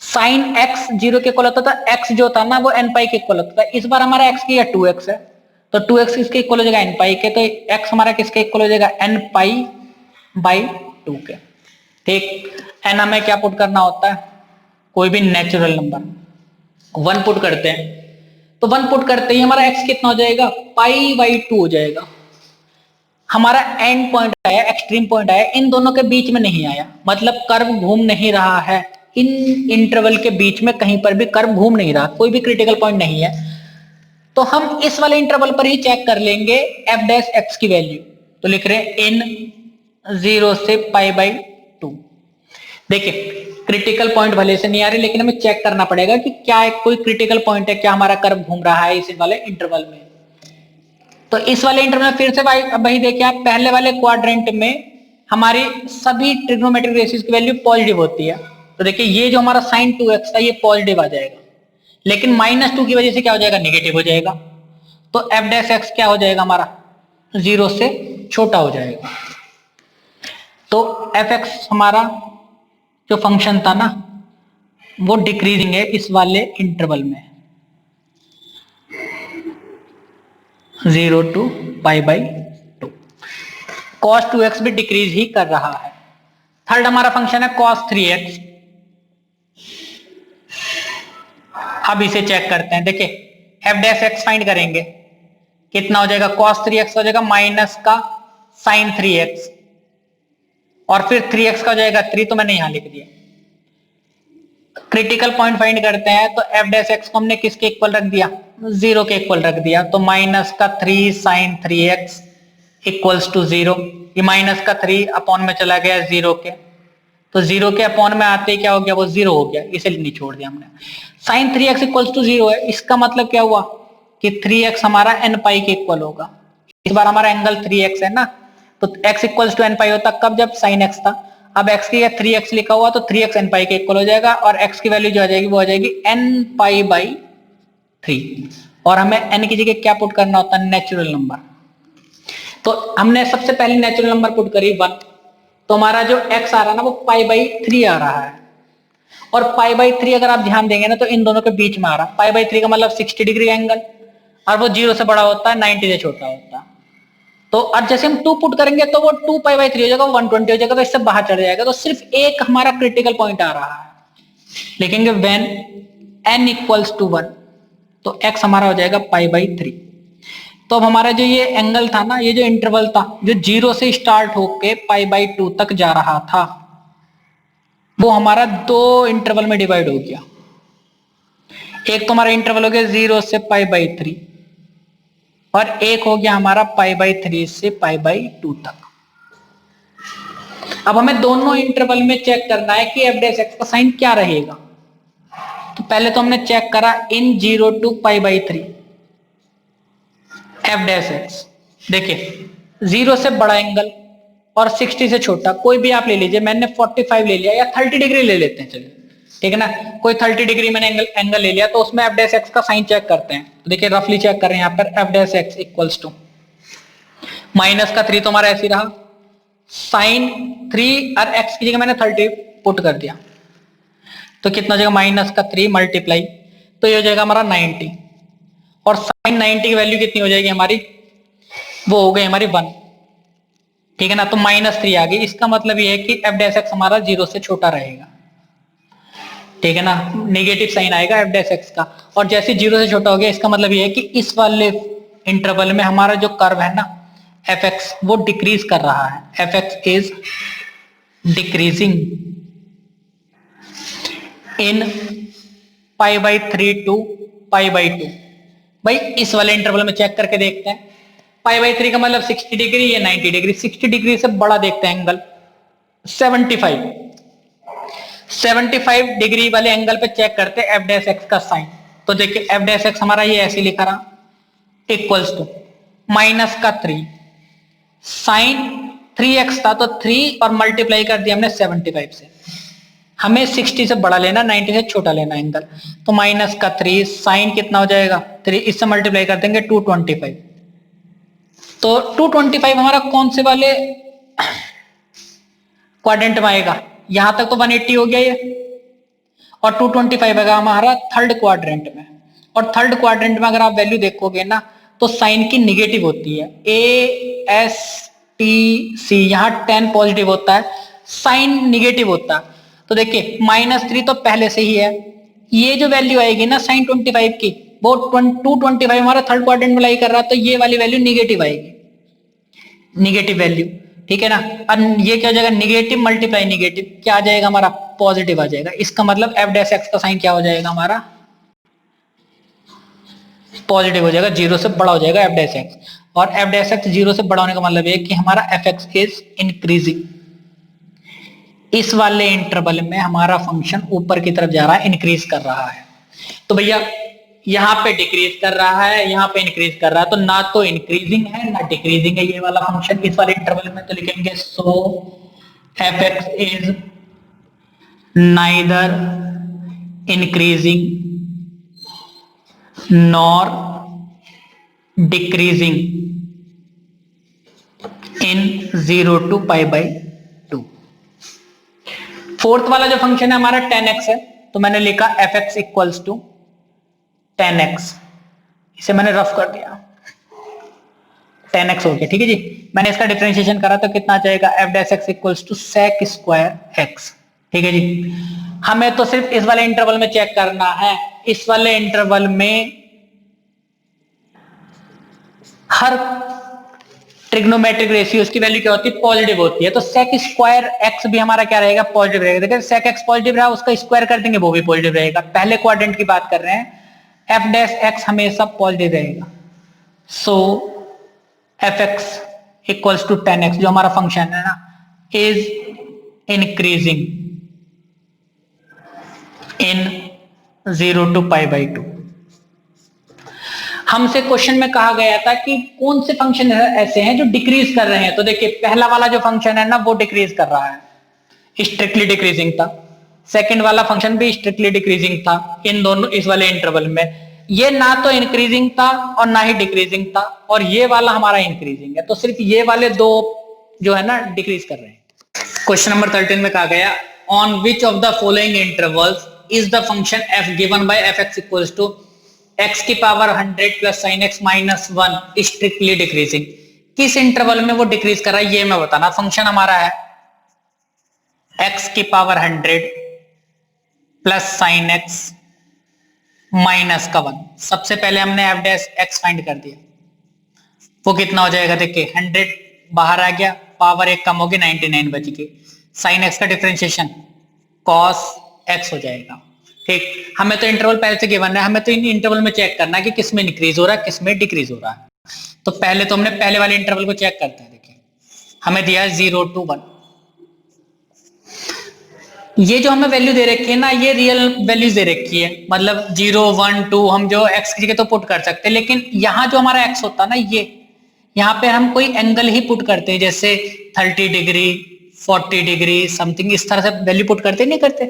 साइन x 0 के इक्वल होता था, x जो था ना वो n पाई के इक्वल होता था। इस बार हमारा x की 2x है, तो 2x किसके इक्वल हो जाएगा, n पाई के, तो x हमारा किसके इक्वल हो जाएगा, n पाई बाई 2 के। ठीक, n हमें क्या पुट करना होता है, कोई भी नेचुरल नंबर 1 पुट करते हैं, तो 1 पुट करते ही हमारा x कितना हो जाएगा, पाई बाई 2 हो जाएगा। हमारा एंड पॉइंट आया, एक्सट्रीम पॉइंट आया, इन दोनों के बीच में नहीं आया, मतलब कर्व घूम नहीं रहा है, इन इंटरवल के बीच में कहीं पर भी कर्व घूम नहीं रहा, कोई भी क्रिटिकल पॉइंट नहीं है। तो हम इस वाले इंटरवल पर ही चेक कर लेंगे एफ डैश एक्स की वैल्यू, तो लिख रहे हैं इन 0 से पाई बाई 2। देखिए क्रिटिकल पॉइंट भले से नहीं आ रहे, लेकिन हमें चेक करना पड़ेगा कि क्या कोई क्रिटिकल पॉइंट है, क्या हमारा कर्व घूम रहा है इस वाले इंटरवल में। तो इस वाले इंटरवल में फिर से वही देखिए आप, पहले वाले क्वाड्रेंट में हमारी सभी ट्रिग्नोमेट्रिक रेशियोज की वैल्यू पॉजिटिव होती है। तो देखिए ये जो हमारा sin 2x था ये पॉजिटिव आ जाएगा, लेकिन -2 की वजह से क्या हो जाएगा, निगेटिव हो जाएगा। तो एफ डैश एक्स क्या हो जाएगा हमारा, 0 से छोटा हो जाएगा। तो एफ एक्स हमारा जो फंक्शन था ना वो डिक्रीजिंग है इस वाले इंटरवल में, 0 to pi by 2। cos 2x भी डिक्रीज ही कर रहा है। थर्ड हमारा फंक्शन है cos 3x। अब इसे चेक करते हैं। देखिए एफ डैश एक्स फाइंड करेंगे, कितना हो जाएगा, cos 3x हो जाएगा माइनस का sin 3x, और फिर 3x का हो जाएगा 3, तो मैंने यहां लिख दिया। क्रिटिकल पॉइंट फाइंड करते हैं, तो एफ डैश एक्स को हमने किसके इक्वल रख दिया, 0 के इक्वल रख दिया, तो माइनस का 3 sin 3x इक्वल्स टू 0। ये माइनस का 3 अपॉन में चला गया 0 के, तो 0 के अपॉन में आते ही क्या हो गया, वो 0 हो गया, इसे नहीं छोड़ दिया हमने। sin 3x इक्वल्स टू 0 है, इसका मतलब क्या हुआ कि 3x हमारा n पाई के इक्वल होगा। इस बार हमारा एंगल 3x है ना, तो x इक्वल्स टू n पाई होता कब, जब sin x था। अब x की 3x लिखा हुआ तो 3x n पाई के इक्वल हो जाएगा, और x की वैल्यू जो आ जाएगी वो आ जाएगी n पाई बाई 3, और हमें n की जगह क्या पुट करना होता है, नेचुरल नंबर। तो हमने सबसे पहले नेचुरल नंबर पुट करी 1, तो हमारा जो x आ रहा है ना वो पाई बाई 3 आ रहा है, और पाई बाई 3 अगर आप ध्यान देंगे ना तो इन दोनों के बीच में आ रहा है। पाई बाई 3 का मतलब 60 डिग्री एंगल, और वो 0 से बड़ा होता है, 90 से छोटा होता है। तो अब जैसे हम 2 पुट करेंगे तो वो 2 पाई बाई 3 हो जाएगा, 120 हो जाएगा, तो इससे बाहर चढ़ जाएगा। तो सिर्फ एक हमारा क्रिटिकल पॉइंट आ रहा है, लिखेंगे व्हेन n इक्वल्स टू 1, तो x हमारा हो जाएगा पाई बाई 3। तो अब हमारा जो ये एंगल था ना, ये जो इंटरवल था जो 0 से स्टार्ट होके पाई बाई 2 तक जा रहा था, वो हमारा दो इंटरवल में डिवाइड हो गया। एक तो हमारा इंटरवल हो गया 0 से π/3 और एक हो गया हमारा π/3 से π/2 तक। अब हमें दोनों इंटरवल में चेक करना है कि f डैश x का साइन क्या रहेगा। तो पहले तो हमने चेक करा इन 0 to π/3 f डैश x। देखिए 0 से बड़ा एंगल और 60 से छोटा कोई भी आप ले लीजिए, मैंने 45 ले लिया या 30 डिग्री ले लेते हैं, चलिए ठीक है ना। कोई 30 डिग्री मैंने एंगल ले लिया तो उसमें f डैश x का साइन चेक करते हैं। तो देखिए रफली चेक कर रहे हैं यहाँ पर f dash x equals to minus का 3 तो हमारा ऐसे रहा, साइन 3 और x की जगह मैंने 30 पुट कर दिया तो कितना हो जाएगा माइनस का 3 मल्टीप्लाई, तो ये हो जाएगा हमारा 90 और साइन 90 की वैल्यू कितनी हो जाएगी हमारी, वो हो गई हमारी 1, ठीक है ना। तो -3 आ गई, इसका मतलब ये है कि f डैश x हमारा 0 से छोटा रहेगा, ठीक है ना। नेगेटिव साइन आएगा f डैश x का, और जैसे 0 से छोटा हो गया इसका मतलब ये है कि इस वाले इंटरवल में हमारा जो कर्व है ना fx वो डिक्रीज कर रहा है, fx is decreasing in π/3 to π/2। भाई इस वाले इंटरवल में चेक करके देखते हैं, π/3 का मतलब 60 डिग्री, ये 90 डिग्री, 60 डिग्री से बड़ा देखते हैं एंगल 75 डिग्री वाले एंगल पे चेक करते हैं f डैश x का साइन। तो देखिए f डैश x हमारा ये ऐसे लिखा रहा इक्वल्स टू माइनस का 3 साइन 3x था तो 3 और मल्टीप्लाई कर दिया हमने 75 से, हमें 60 से बड़ा लेना 90 से छोटा लेना एंगल, तो माइनस का 3 साइन कितना हो जाएगा 3, इससे मल्टीप्लाई कर देंगे 225। तो 225 हमारा कौन से वाले क्वाड्रेंट में आएगा, यहां तक तो 180 हो गया ये, और 225 आएगा हमारा थर्ड क्वाड्रेंट में। और थर्ड क्वाड्रेंट में अगर आप वैल्यू देखोगे ना तो साइन की निगेटिव होती है, ASTC यहां 10 पॉजिटिव होता है, साइन निगेटिव होता है। तो देखिए -3 तो पहले से ही है, ये जो वैल्यू आएगी ना साइन 25 की वो 225 हमारा थर्ड क्वाड्रेंट में लाई कर रहा है, तो ये वाली वैल्यू निगेटिव आएगी, निगेटिव वैल्यू, ठीक है ना। और ये क्या हो जाएगा निगेटिव मल्टीप्लाई निगेटिव, क्या आ जाएगा हमारा पॉजिटिव आ जाएगा। इसका मतलब f डैश x का साइन क्या हो जाएगा हमारा पॉजिटिव हो जाएगा, 0 से बड़ा हो जाएगा f डैश x। और f डैश x 0 से बड़ा होने का मतलब है कि हमारा fx इज इंक्रीजिंग, इस वाले इंटरवल में हमारा फंक्शन ऊपर की तरफ जा रहा है, इंक्रीज कर रहा है। तो भैया यहाँ पे डिक्रीज कर रहा है, यहाँ पे इंक्रीज कर रहा है, तो ना तो इंक्रीजिंग है ना डिक्रीजिंग है ये वाला फंक्शन इस वाले इंटरवल में। तो लिखेंगे so fx is neither increasing nor decreasing in 0 to π/2। Fourth वाला जो फंक्शन है हमारा 10x है, तो मैंने लिखा fx इक्वल्स टू 10x, इसे मैंने रफ कर दिया 10x हो गया, ठीक है जी। मैंने इसका डिफरेंशिएशन करा तो कितना आ जाएगा f dash x equals to sec square x, ठीक है जी। हमें तो सिर्फ इस वाले इंटरवल में चेक करना है, इस वाले इंटरवल में हर ट्रिग्नोमेट्रिक रेशियो की वैल्यू क्या होती है पॉजिटिव होती है, तो sec स्क्वायर x भी हमारा क्या रहेगा पॉजिटिव रहेगा। देखिए sec x पॉजिटिव रहा उसका स्क्वायर कर देंगे वो भी पॉजिटिव रहेगा, पहले क्वाड्रेंट की बात कर रहे हैं, f डैश x हमेशा पॉजिटिव रहेगा। सो fx इक्वल्स टू 10x जो हमारा फंक्शन है ना इज इंक्रीजिंग इन 0 to π/2। हमसे क्वेश्चन में कहा गया था कि कौन से फंक्शन ऐसे हैं जो डिक्रीज कर रहे हैं, तो देखिए पहला वाला जो फंक्शन है ना वो डिक्रीज कर रहा है, स्ट्रिक्टली डिक्रीजिंग था। सेकंड वाला फंक्शन भी स्ट्रिक्टली डिक्रीजिंग था, इन दोनों इस वाले इंटरवल में ये ना तो इंक्रीजिंग था और ना ही डिक्रीजिंग था, और ये वाला हमारा इंक्रीजिंग है, तो सिर्फ ये वाले दो जो है ना डिक्रीज कर रहे हैं। क्वेश्चन नंबर 13 में कहा गया on which of the following intervals is the function f given by fx equals to x की power 100 plus sin x minus 1 strictly decreasing. किस इंटरवल में वो डिक्रीज कर रहा है ये मैं बताना। फंक्शन हमारा है x की power 100 plus sin x minus का 1। सबसे पहले हमने f डैश x फाइंड कर दिया, वो कितना हो जाएगा देखिए 100 बाहर आ गया, पावर एक कम होगी 99 बच गई। sin x का डिफरेंशिएशन cos x हो जाएगा। ठीक, हमें तो इंटरवल पहले से गिवन है, हमें तो इन इंटरवल में चेक करना है कि किसमें इंक्रीज हो रहा है किसमें डिक्रीज हो रहा है। तो पहले तो हमने पहले वाले इंटरवल को चेक करते हैं। देखिए हमें दिया है 0 to 1, ये जो हमें वैल्यू दे रखी है ना, ये रियल वैल्यूज दे रखी है, मतलब 0 1 2 हम जो x की जगह तो पुट कर सकते हैं, लेकिन यहाँ जो हमारा x होता है ना, ये यहाँ पे हम कोई एंगल ही पुट करते हैं, जैसे 30 डिग्री 40 डिग्री समथिंग, इस तरह से वैल्यू पुट करते नहीं करते,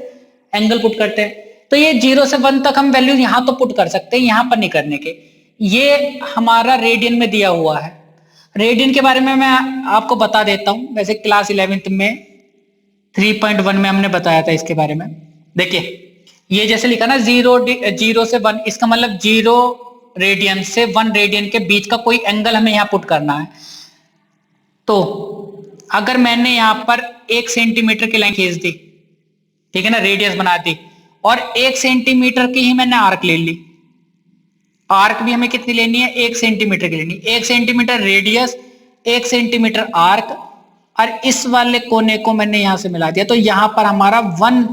एंगल पुट करते हैं। तो ये 0 से 1 तक हम वैल्यू यहाँ तो पुट कर सकते हैं, यहाँ पर नहीं करने के। ये हमारा रेडियन में दिया हुआ है। रेडियन के बारे में मैं आपको बता देता हूँ, वैसे क्लास 11th में 3.1 में हमने बताया था इसके बारे में। देखिए ये जैसे लिखा ना 0 से 1, इसका मतलब 0 रेडियन से 1 रेडियन के बीच का कोई एंगल हमें यहाँ पुट करना है। तो अगर मैंने यहाँ पर 1 सेंटीमीटर की लाइन खींच दी, ठीक है ना, रेडियस बना दी, और 1 सेंटीमीटर की ही मैंने आर्क ले ली, आर्क भी हमें कितनी लेनी है, 1 सेंटीमीटर की लेनी, 1 सेंटीमीटर रेडियस 1 सेंटीमीटर आर्क, और इस वाले कोने को मैंने यहां से मिला दिया, तो यहां पर हमारा 1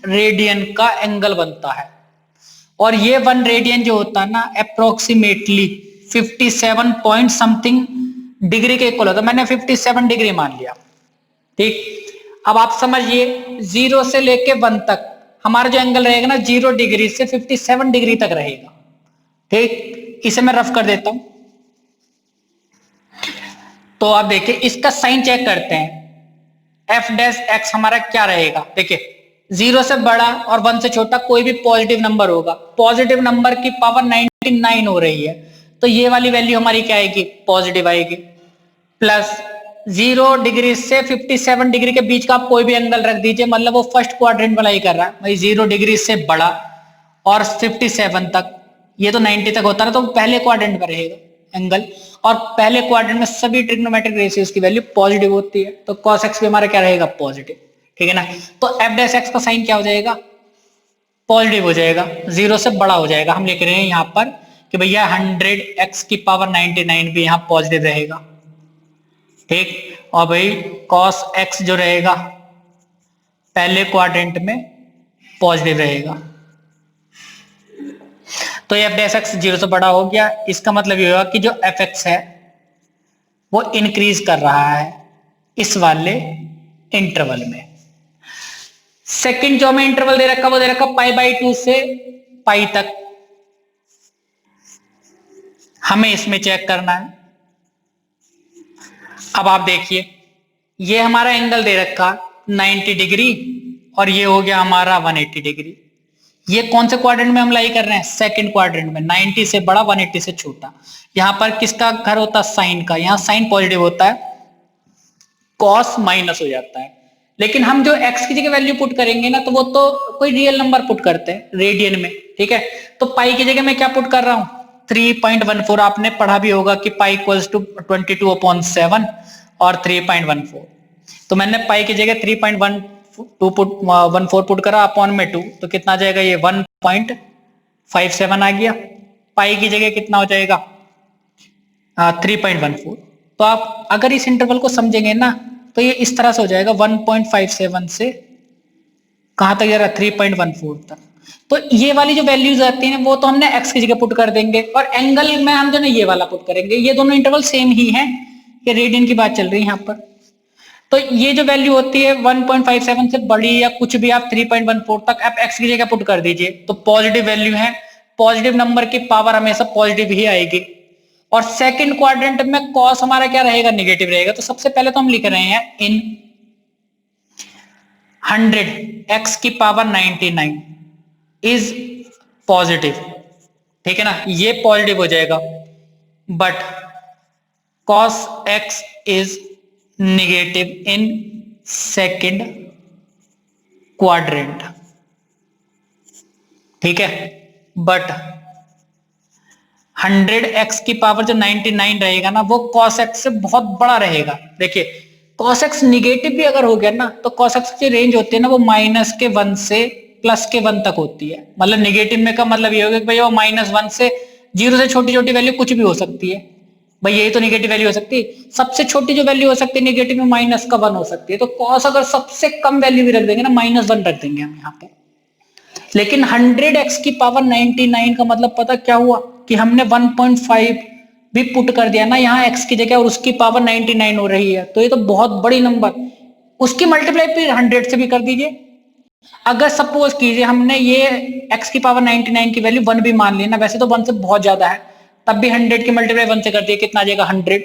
रेडियन का एंगल बनता है। और ये 1 रेडियन जो होता है ना, अप्रोक्सीमेटली 57 पॉइंट समथिंग डिग्री के इक्वल होता है। मैंने 57 डिग्री मान लिया। ठीक, अब आप समझिए 0 से लेके 1 तक हमारा जो एंगल रहेगा ना, 0 डिग्री से 57 डिग्री तक रहेगा। ठीक, इसे मैं रफ कर देता हूं। तो आप देखिए इसका साइन चेक करते हैं, एफ डैश एक्स हमारा क्या रहेगा। देखिए 0 से बड़ा और 1 से छोटा कोई भी पॉजिटिव नंबर होगा, पॉजिटिव नंबर की पावर 99 हो रही है, तो ये वाली वैल्यू हमारी क्या आएगी, पॉजिटिव आएगी। प्लस 0 डिग्री से 57 डिग्री के बीच का आप कोई भी एंगल रख दीजिए, मतलब वो फर्स्ट क्वाड्रेंट वाला ही कर रहा है भाई, 0 डिग्री से बड़ा और 57 तक, ये तो 90 तक होता है, तो पहले क्वाड्रेंट में रहेगा एंगल, और पहले क्वाड्रेंट में सभी ट्रिग्नोमेट्रिक रेशियोज की वैल्यू पॉजिटिव होती है, तो cos x भी हमारा क्या रहेगा, पॉजिटिव। ठीक है ना, तो f डैश x का साइन क्या हो जाएगा, पॉजिटिव हो जाएगा, 0 से बड़ा हो जाएगा। हम लिख रहे हैं यहाँ पर कि भैया 100x की पावर 99 भी यहाँ पॉजिटिव रहेगा। ठीक, और भाई cos x जो रहेगा पहले क्वाड्रेंट में पॉजिटिव रहेगा। तो एफ डैश एक्स 0 से बड़ा हो गया, इसका मतलब ये होगा कि जो एफ एक्स है वो इंक्रीज कर रहा है इस वाले इंटरवल में। सेकंड जो हमें इंटरवल दे रखा वो दे रखा π/2 से पाई तक, हमें इसमें चेक करना है। अब आप देखिए ये हमारा एंगल दे रखा 90 डिग्री और ये हो गया हमारा 180 डिग्री। ये कौन से क्वाड्रेंट में हम लाई कर रहे हैं, सेकंड क्वाड्रेंट में, 90 से बड़ा 180 से छोटा। यहां पर किसका घर होता है, साइन का, यहां साइन पॉजिटिव होता है, कॉस माइनस हो जाता है। लेकिन हम जो x की जगह वैल्यू पुट करेंगे ना, तो वो तो कोई रियल नंबर पुट करते हैं रेडियन में। ठीक है, तो पाई की जगह मैं क्या पुट कर रहा हूं, 3.14। आपने पढ़ा भी होगा कि पाई इक्वल्स टू 22/7 और 3.14। तो मैंने पाई की जगह 3.14 पुट करा अपॉन में 2, तो कितना आ जाएगा, ये 1.57 आ गया। पाई की जगह कितना हो जाएगा, 3.14। तो आप अगर इस इंटरवल को समझेंगे ना, तो ये इस तरह से हो जाएगा, 1.57 से कहां तक जा रहा, 3.14 तक। तो ये वाली जो वैल्यूज आती हैं वो तो हमने x की जगह पुट कर देंगे, और एंगल में हम जो ना ये वाला पुट करेंगे। ये दोनों इंटरवल सेम ही हैं, ये रेडियन की बात चल रही है यहाँ पर। तो ये जो वैल्यू होती है 1.57 से बड़ी या कुछ भी आप 3.14 तक आप x की जगह पुट कर दीजिए, तो पॉजिटिव वैल्यू है। पॉजिटिव नंबर की पावर हमेशा पॉजिटिव ही आएगी। और सेकंड क्वाड्रेंट में cos हमारा क्या रहेगा, नेगेटिव रहेगा। तो सबसे पहले तो हम लिख रहे हैं इन 100 x की पावर 99 इज पॉजिटिव। ठीक है ना, ये पॉजिटिव हो जाएगा, but cos x is negative in second quadrant. ठीक है, बट 100x की पावर जो 99 रहेगा ना, वो cos x से बहुत बड़ा रहेगा। देखिए cos x निगेटिव भी अगर हो गया ना, तो cos x की रेंज होती है ना, वो -1 से +1 तक होती है। मतलब निगेटिव में का मतलब ये होगा कि भाई वो -1 से 0 से छोटी छोटी वैल्यू कुछ भी हो सकती है, भाई यही तो नेगेटिव वैल्यू हो सकती है। सबसे छोटी जो वैल्यू हो सकती है नेगेटिव में माइनस का 1 हो सकती है, तो कॉस अगर सबसे कम वैल्यू भी रख देंगे ना, -1 रख देंगे हम यहाँ पे। लेकिन 100x की पावर 99 का मतलब पता क्या हुआ कि हमने 1.5 भी पुट कर दिया ना यहाँ x की जगह, और उसकी पावर 99 हो रही है, तो ये तो बहुत बड़ी नंबर। उसकी मल्टीप्लाई फिर 100 से भी कर दीजिए। अगर सपोज कीजिए हमने ये x की पावर 99 की वैल्यू 1 भी मान ली ना, वैसे तो 1 से बहुत ज्यादा है, तब भी 100 की मल्टीप्लाई 1 से कर दिए, कितना आ जाएगा 100।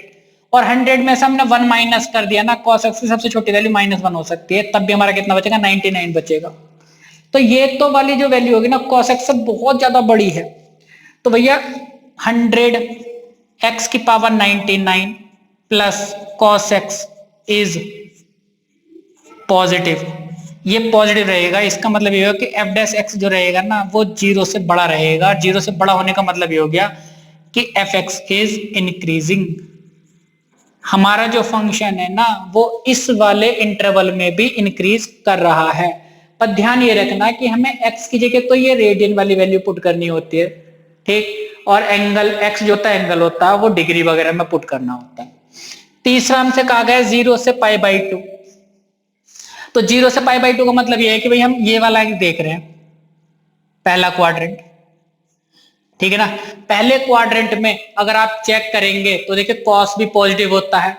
और 100 में से हमने 1 माइनस कर दिया ना, cos x की सबसे छोटी वैल्यू -1 हो सकती है, तब भी हमारा कितना बचेगा 99 बचेगा। तो ये तो वाली जो वैल्यू होगी ना cos x से बहुत ज्यादा बड़ी है। तो भैया 100 x की power 99 plus cos x is positive, ये पॉजिटिव रहेगा। इसका मतलब ये होगा कि एफ डैश एक्स जो रहेगा ना वो 0 से बड़ा रहेगा। 0 से बड़ा होने का मतलब ये हो गया कि एफ एक्स इज इंक्रीजिंग। हमारा जो फंक्शन है ना वो इस वाले इंटरवल में भी इंक्रीज कर रहा है। पर ध्यान ये रखना कि हमें x की जगह तो ये रेडियन वाली वैल्यू पुट करनी होती है, ठीक, और एंगल x जो होता है एंगल होता है वो डिग्री वगैरह में पुट करना होता है। तीसरा हमसे कहा गया 0 से π/2, तो 0 से π/2 का मतलब ये है कि भाई हम ये वाला देख रहे हैं, पहला क्वाड्रेंट, ठीक है ना। पहले क्वाड्रेंट में अगर आप चेक करेंगे तो देखिए cos भी पॉजिटिव होता है,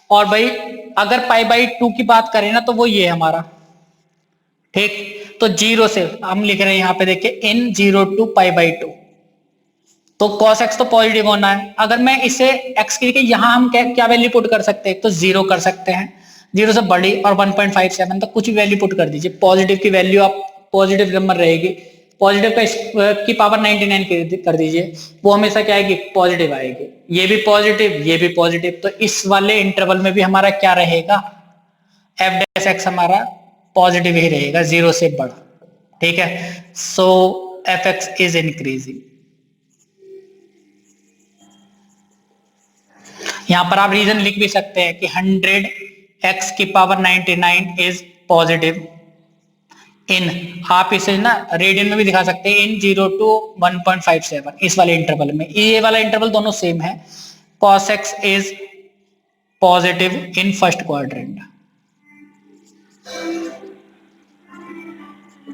और भाई अगर π/2 की बात करें ना तो वो ये हमारा, ठीक। तो 0 से हम लिख रहे हैं यहाँ पे देखिए in 0 to π/2, तो cos x तो पॉजिटिव होना है। अगर मैं इसे x की जगह यहाँ हम क्या वैल्यू पुट कर सकते हैं, तो 0 कर सकते हैं, 0 से बड़ी, और 1.57 तक कुछ भी वैल्यू पुट कर दीजिए। पॉजिटिव की वैल्यू आप पॉजिटिव नंबर रहेगी, पॉजिटिव का की पावर 99 कर दीजिए, वो हमेशा क्या आएगी, पॉजिटिव आएगी। ये भी पॉजिटिव, ये भी पॉजिटिव, तो इस वाले इंटरवल में भी हमारा क्या रहेगा, एफ डैश एक्स हमारा पॉजिटिव ही रहेगा 0 से बड़ा, ठीक है। सो एफ एक्स इज इंक्रीजिंग। यहां पर आप रीजन लिख भी सकते हैं कि 100x की पावर 99 इज पॉजिटिव इन, आप इसे ना रेडियन में भी दिखा सकते हैं, इन 0 to 1.57, इस वाले इंटरवल में। ये वाला इंटरवल दोनों सेम है। cos x is positive in first quadrant,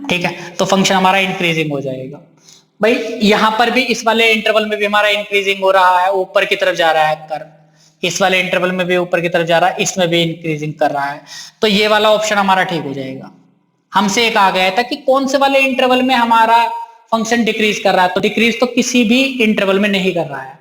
ठीक है। तो फंक्शन हमारा इंक्रीजिंग हो जाएगा। भाई यहां पर भी इस वाले इंटरवल में भी हमारा इंक्रीजिंग हो रहा है, ऊपर की तरफ जा रहा है कर्व, इस वाले इंटरवल में भी ऊपर की तरफ जा रहा है, इसमें भी इंक्रीजिंग कर रहा है, तो ये वाला ऑप्शन हमारा ठीक हो जाएगा। हमसे एक आ गया था कि कौन से वाले इंटरवल में हमारा फंक्शन डिक्रीज कर रहा है, तो डिक्रीज तो किसी भी इंटरवल में नहीं कर रहा है,